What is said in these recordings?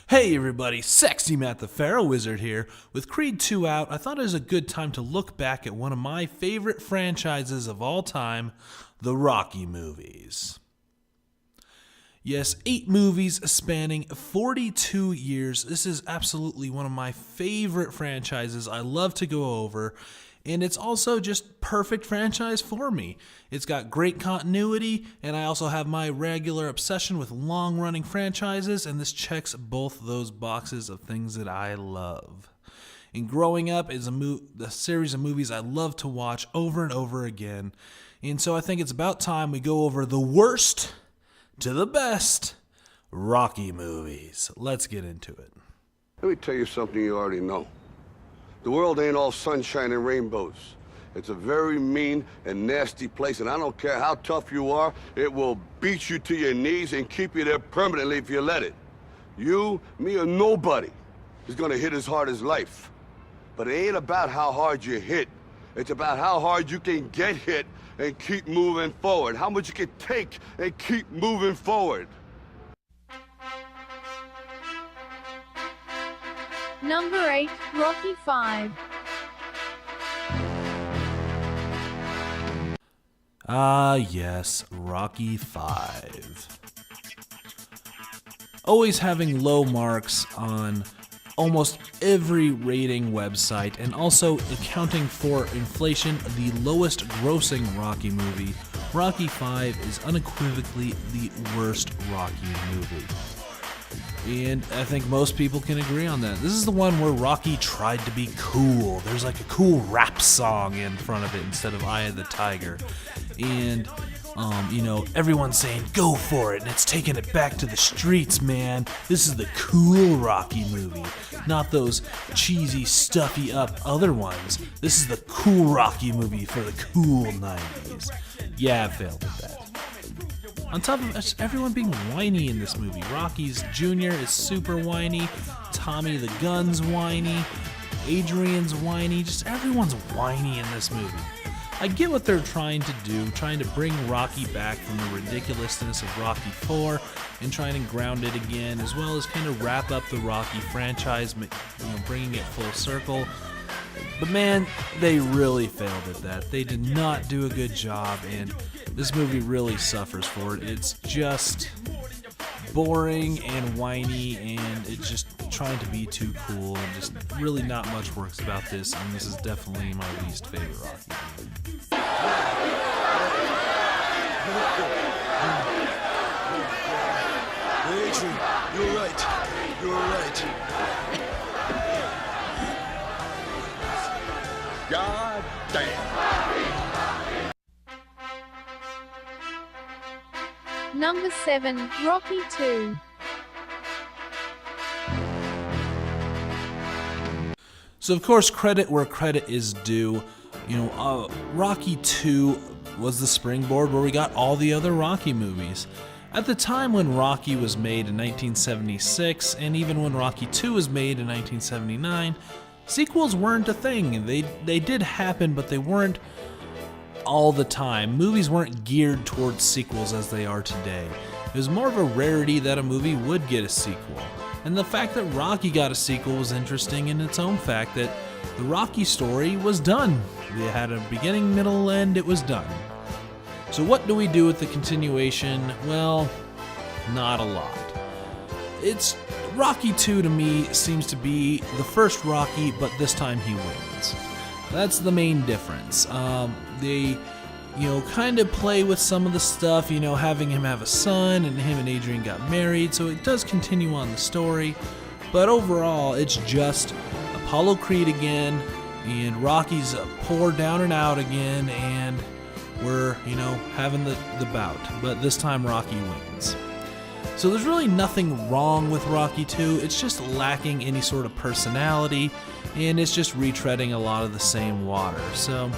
Hey everybody, Sexy Matt the Pharaoh Wizard here. With Creed 2 out, I thought it was a good time to look back at one of my favorite franchises of all time, the Rocky movies. Yes, 8 movies spanning 42 years. This is absolutely one of my favorite franchises I love to go over, and it's also just perfect franchise for me. It's got great continuity, and I also have my regular obsession with long-running franchises, and this checks both those boxes of things that I love. And growing up is a series of movies I love to watch over and over again, and so I think it's about time we go over the worst to the best Rocky movies. Let's get into it. Let me tell you something you already know. The world ain't all sunshine and rainbows. It's a very mean and nasty place, and I don't care how tough you are, it will beat you to your knees and keep you there permanently if you let it. You, me, or nobody is gonna hit as hard as life. But it ain't about how hard you hit. It's about how hard you can get hit and keep moving forward. How much you can take and keep moving forward. Number 8, Rocky 5. Yes, Rocky 5. Always having low marks on almost every rating website, and also accounting for inflation, the lowest grossing Rocky movie, Rocky 5 is unequivocally the worst Rocky movie. And I think most people can agree on that. This is the one where Rocky tried to be cool. There's like a cool rap song in front of it instead of Eye of the Tiger. And, everyone's saying, go for it, and it's taking it back to the streets, man. This is the cool Rocky movie, not those cheesy, stuffy up other ones. This is the cool Rocky movie for the cool 90s. Yeah, I failed at that. On top of everyone being whiny in this movie. Rocky's Jr. is super whiny, Tommy the Gun's whiny, Adrian's whiny, just everyone's whiny in this movie. I get what they're trying to do, trying to bring Rocky back from the ridiculousness of Rocky 4 and trying to ground it again, as well as kind of wrap up the Rocky franchise, bringing it full circle. But man, they really failed at that. They did not do a good job, and this movie really suffers for it. It's just boring and whiny, and it's just trying to be too cool, and just really not much works about this, and this is definitely my least favorite Rocky movie. Adrian, you're right. You're right. God damn. Number 7, Rocky 2. So of course, credit where credit is due. Rocky 2 was the springboard where we got all the other Rocky movies. At the time when Rocky was made in 1976, and even when Rocky 2 was made in 1979, sequels weren't a thing. They did happen, but they weren't all the time. Movies weren't geared towards sequels as they are today. It was more of a rarity that a movie would get a sequel. And the fact that Rocky got a sequel was interesting in its own fact that the Rocky story was done. It had a beginning, middle, end, it was done. So what do we do with the continuation? Well, not a lot. It's Rocky 2 to me seems to be the first Rocky, but this time he wins. That's the main difference. They, kind of play with some of the stuff, having him have a son, and him and Adrian got married, so it does continue on the story. But overall, it's just Apollo Creed again, and Rocky's a poor down and out again, and we're, having the bout. But this time Rocky wins. So there's really nothing wrong with Rocky 2, it's just lacking any sort of personality, and it's just retreading a lot of the same water. So,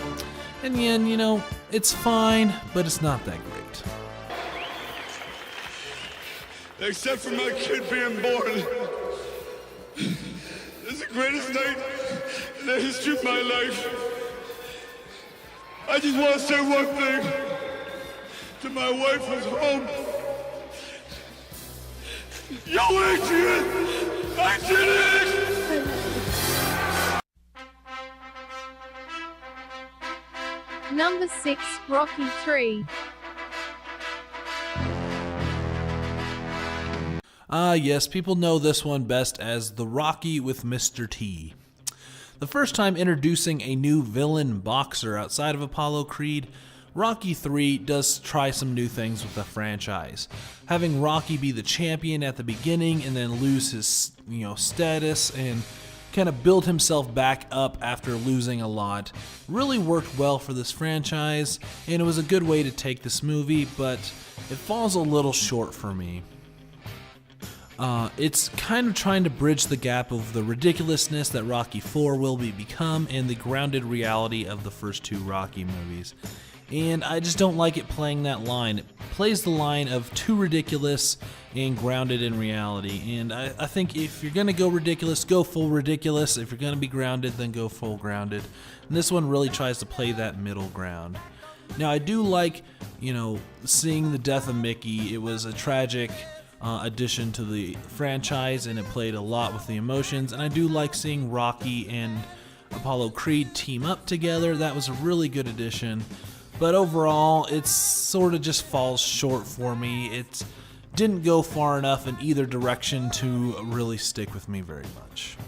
in the end, it's fine, but it's not that great. Except for my kid being born. This is the greatest night in the history of my life. I just want to say one thing to my wife who's home. Yo, Adrian! Number 6, Rocky 3. Yes, people know this one best as The Rocky with Mr. T. The first time introducing a new villain boxer outside of Apollo Creed, Rocky 3 does try some new things with the franchise. Having Rocky be the champion at the beginning and then lose his, status and kind of build himself back up after losing a lot really worked well for this franchise, and it was a good way to take this movie, but it falls a little short for me. It's kind of trying to bridge the gap of the ridiculousness that Rocky 4 will become and the grounded reality of the first two Rocky movies. And I just don't like it playing that line. It plays the line of too ridiculous and grounded in reality. And I think if you're going to go ridiculous, go full ridiculous. If you're going to be grounded, then go full grounded. And this one really tries to play that middle ground. Now, I do like, seeing the death of Mickey. It was a tragic addition to the franchise, and it played a lot with the emotions. And I do like seeing Rocky and Apollo Creed team up together. That was a really good addition. But overall, it sort of just falls short for me. It didn't go far enough in either direction to really stick with me very much.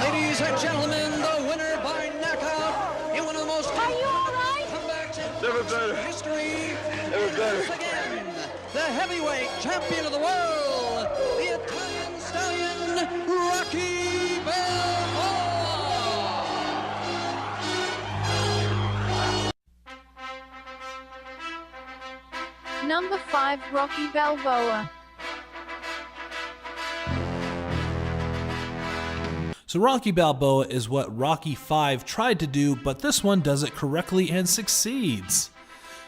Ladies and gentlemen, the winner by knockout in one of the most comebacks in history. Once again, the heavyweight champion of the world, the Italian stallion, Rocky Balboa. Number 5, Rocky Balboa. So Rocky Balboa is what Rocky 5 tried to do, but this one does it correctly and succeeds.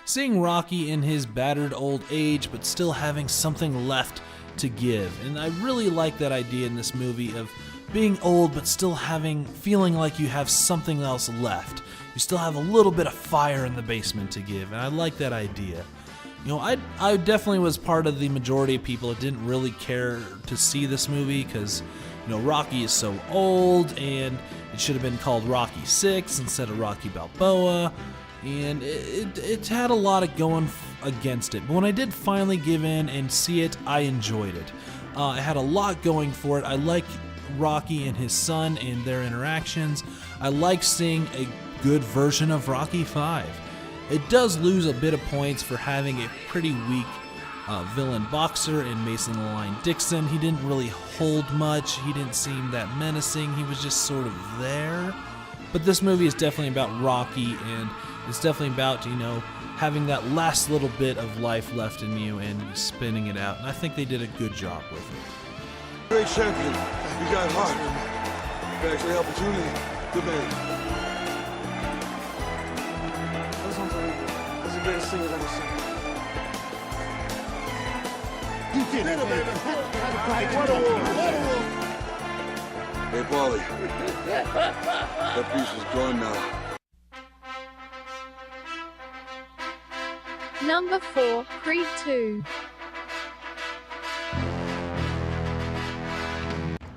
Seeing Rocky in his battered old age, but still having something left to give. And I really like that idea in this movie of being old, but still feeling like you have something else left. You still have a little bit of fire in the basement to give, and I like that idea. I definitely was part of the majority of people that didn't really care to see this movie because, Rocky is so old and it should have been called Rocky 6 instead of Rocky Balboa, and it had a lot of going against it. But when I did finally give in and see it, I enjoyed it. It had a lot going for it. I like Rocky and his son and their interactions. I like seeing a good version of Rocky 5. It does lose a bit of points for having a pretty weak villain boxer in Mason the Lion Dixon. He didn't really hold much. He didn't seem that menacing. He was just sort of there. But this movie is definitely about Rocky, and it's definitely about, having that last little bit of life left in you and spinning it out. And I think they did a good job with it. Great champion. You got heart. You actually helped Julie. Good man. That's the greatest thing I've ever seen. You did it, baby. What a wolf. Hey, Paulie. That piece is gone now. Number 4, Creed 2.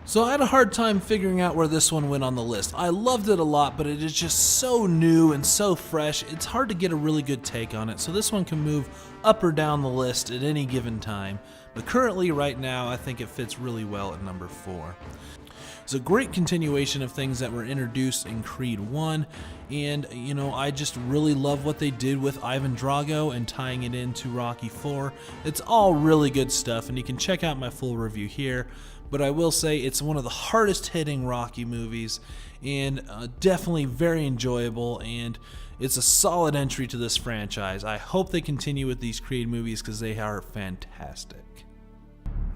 So I had a hard time figuring out where this one went on the list. I loved it a lot, but it is just so new and so fresh, it's hard to get a really good take on it. So this one can move up or down the list at any given time. But currently, right now, I think it fits really well at number 4. It's a great continuation of things that were introduced in Creed 1, and I just really love what they did with Ivan Drago and tying it into Rocky 4. It's all really good stuff, and you can check out my full review here. But I will say it's one of the hardest hitting Rocky movies, and definitely very enjoyable, and it's a solid entry to this franchise. I hope they continue with these Creed movies because they are fantastic.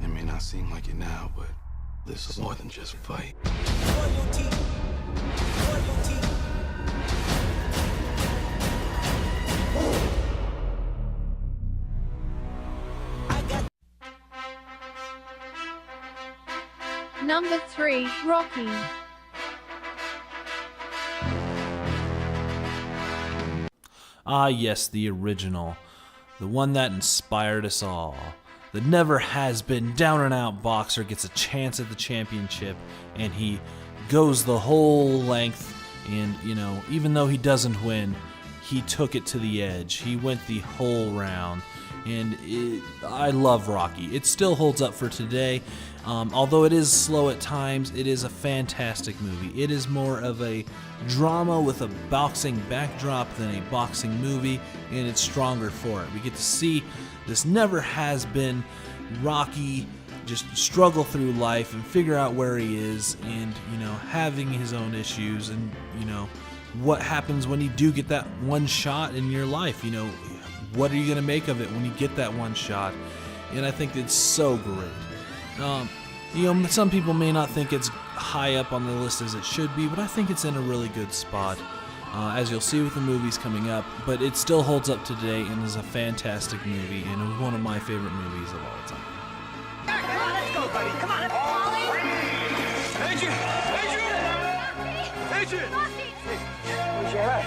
It may not seem like it now, but this is more than just a fight. Number 3, Rocky. Ah, yes, the original. the one that inspired us all. The never-has-been down-and-out boxer gets a chance at the championship, and he goes the whole length, and, even though he doesn't win, he took it to the edge. He went the whole round, and I love Rocky. It still holds up for today. Although it is slow at times, it is a fantastic movie. It is more of a drama with a boxing backdrop than a boxing movie, and it's stronger for it. We get to see this never-has-been Rocky just struggle through life and figure out where he is, and, having his own issues, and, what happens when you do get that one shot in your life. What are you going to make of it when you get that one shot? And I think it's so great. Some people may not think it's high up on the list as it should be, but I think it's in a really good spot, as you'll see with the movies coming up. But it still holds up today and is a fantastic movie and one of my favorite movies of all time. Come on, let's go, buddy. Come on. Adrian! Adrian! Was you all right?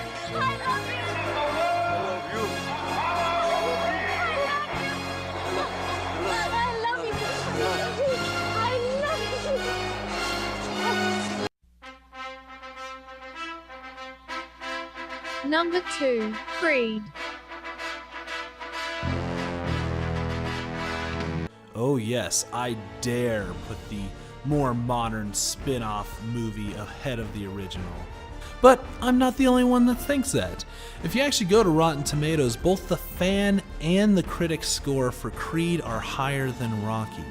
Number 2, Creed. Oh yes, I dare put the more modern spin-off movie ahead of the original. But I'm not the only one that thinks that. If you actually go to Rotten Tomatoes, both the fan and the critic score for Creed are higher than Rocky.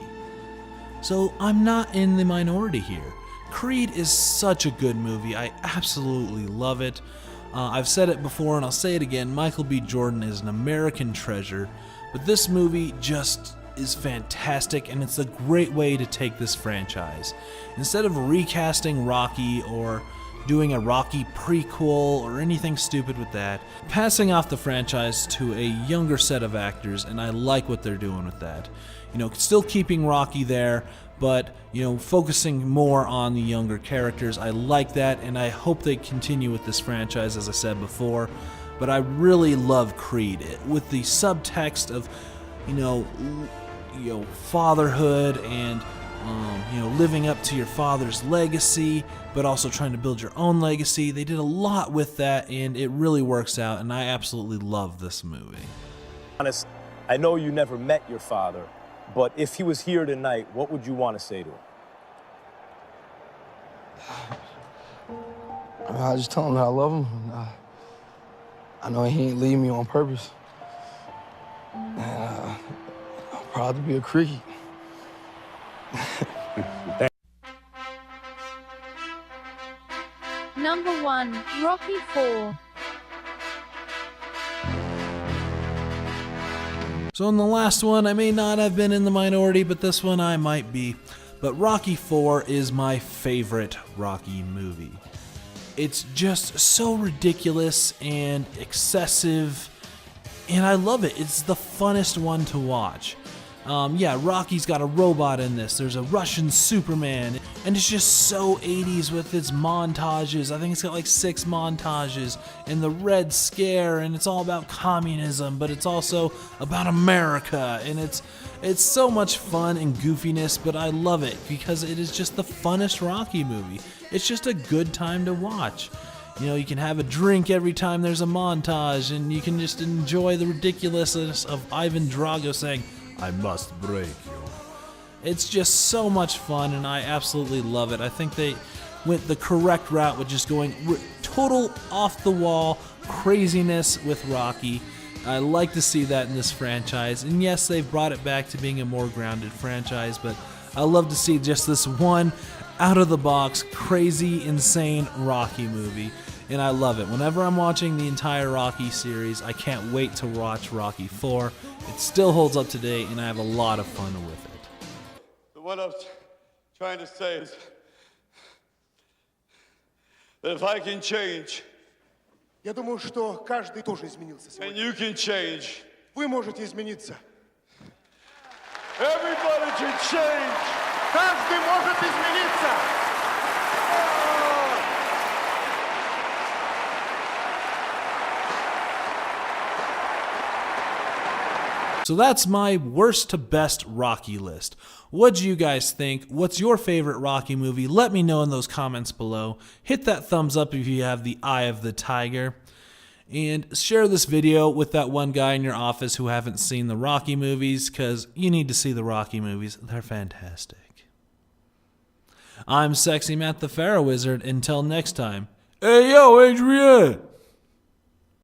So I'm not in the minority here. Creed is such a good movie. I absolutely love it. I've said it before and I'll say it again, Michael B. Jordan is an American treasure, but this movie just is fantastic, and it's a great way to take this franchise. Instead of recasting Rocky or doing a Rocky prequel or anything stupid with that, passing off the franchise to a younger set of actors, and I like what they're doing with that. Still keeping Rocky there, but focusing more on the younger characters. I like that, and I hope they continue with this franchise, as I said before. But I really love Creed with the subtext of fatherhood and living up to your father's legacy, but also trying to build your own legacy. They did a lot with that, and it really works out, and I absolutely love this movie. Honest, I know you never met your father, but if he was here tonight, what would you want to say to him? I just tell him that I love him. And, I know he ain't leave me on purpose. And I'm proud to be a Creed. Number 1, Rocky 4. So in the last one, I may not have been in the minority, but this one I might be. But Rocky 4 is my favorite Rocky movie. It's just so ridiculous and excessive, and I love it. It's the funnest one to watch. Rocky's got a robot in this. There's a Russian Superman, and it's just so 80s with its montages. I think it's got like 6 montages, and the Red Scare, and it's all about communism, but it's also about America, and it's so much fun and goofiness, but I love it because it is just the funnest Rocky movie. It's just a good time to watch. You can have a drink every time there's a montage, and you can just enjoy the ridiculousness of Ivan Drago saying, "I must break you." It's just so much fun, and I absolutely love it. I think they went the correct route with just going total off-the-wall craziness with Rocky. I like to see that in this franchise, and yes, they've brought it back to being a more grounded franchise, but I love to see just this one out-of-the-box, crazy, insane Rocky movie, and I love it. Whenever I'm watching the entire Rocky series, I can't wait to watch Rocky 4. It still holds up today, and I have a lot of fun with it. What I was trying to say is that if I can change, Я думаю, что каждый тоже изменился and сегодня. you can change, Вы можете измениться. everybody can change. Каждый может измениться. So that's my worst to best Rocky list. What do you guys think? What's your favorite Rocky movie? Let me know in those comments below. Hit that thumbs up if you have the eye of the tiger. And share this video with that one guy in your office who haven't seen the Rocky movies, because you need to see the Rocky movies. They're fantastic. I'm Sexy Matt the Pharaoh Wizard. Until next time. Hey yo, Adrian!